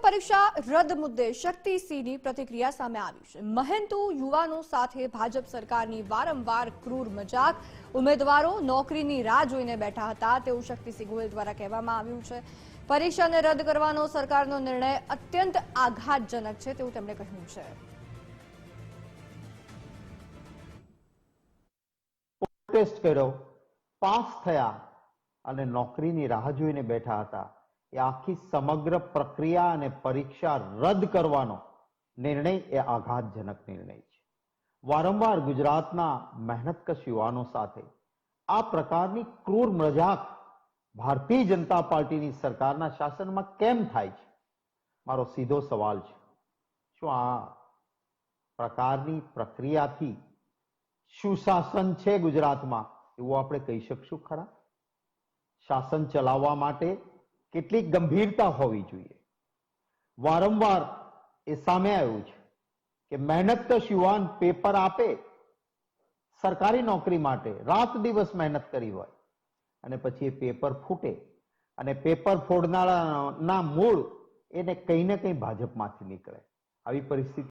પરીક્ષા રદ મુદ્દે શક્તિ સિંહની પ્રતિક્રિયા સામે આવી છે। મહેનતુ યુવાનો સાથે ભાજપ સરકારની વારંવાર ક્રૂર મજાક, ઉમેદવારો નોકરીની રાહ જોઈને બેઠા હતા તેવું શક્તિસિંહ ગોહિલ દ્વારા કહેવામાં આવ્યું છે। પરીક્ષાને રદ કરવાનો સરકારનો નિર્ણય અત્યંત આઘાતજનક છે તેવું તેમણે કહ્યું છે। ટેસ્ટ કર્યો, પાસ થયા અને નોકરીની રાહ જોઈને બેઠા હતા। એ આખી સમગ્ર પ્રક્રિયા અને પરીક્ષા રદ કરવાનો નિર્ણય એ આઘાતજનક નિર્ણય છે। વારંવાર ગુજરાતના મહેનતકશ યુવાનો સાથે આ પ્રકારની ક્રૂર મજાક ભારતીય જનતા પાર્ટીની સરકારના શાસનમાં કેમ થાય છે? મારો સીધો સવાલ છે, શું આ પ્રકારની પ્રક્રિયાથી સુશાસન છે ગુજરાતમાં એવું આપણે કહી શકશું ખરા? શાસન ચલાવવા માટે કેટલી ગંભીરતા હોવી જોઈએ? વારંવાર એ સામે આવ્યું છે કે મહેનતકશ યુવાન પેપર આપે સરકારી નોકરી માટે, રાત દિવસ મહેનત કરી હોય અને પછી એ પેપર ફૂટે અને પેપર ફોડનારના મૂળ એને કંઈ ને કંઈ ભાજપમાંથી નીકળે। આવી પરિસ્થિતિ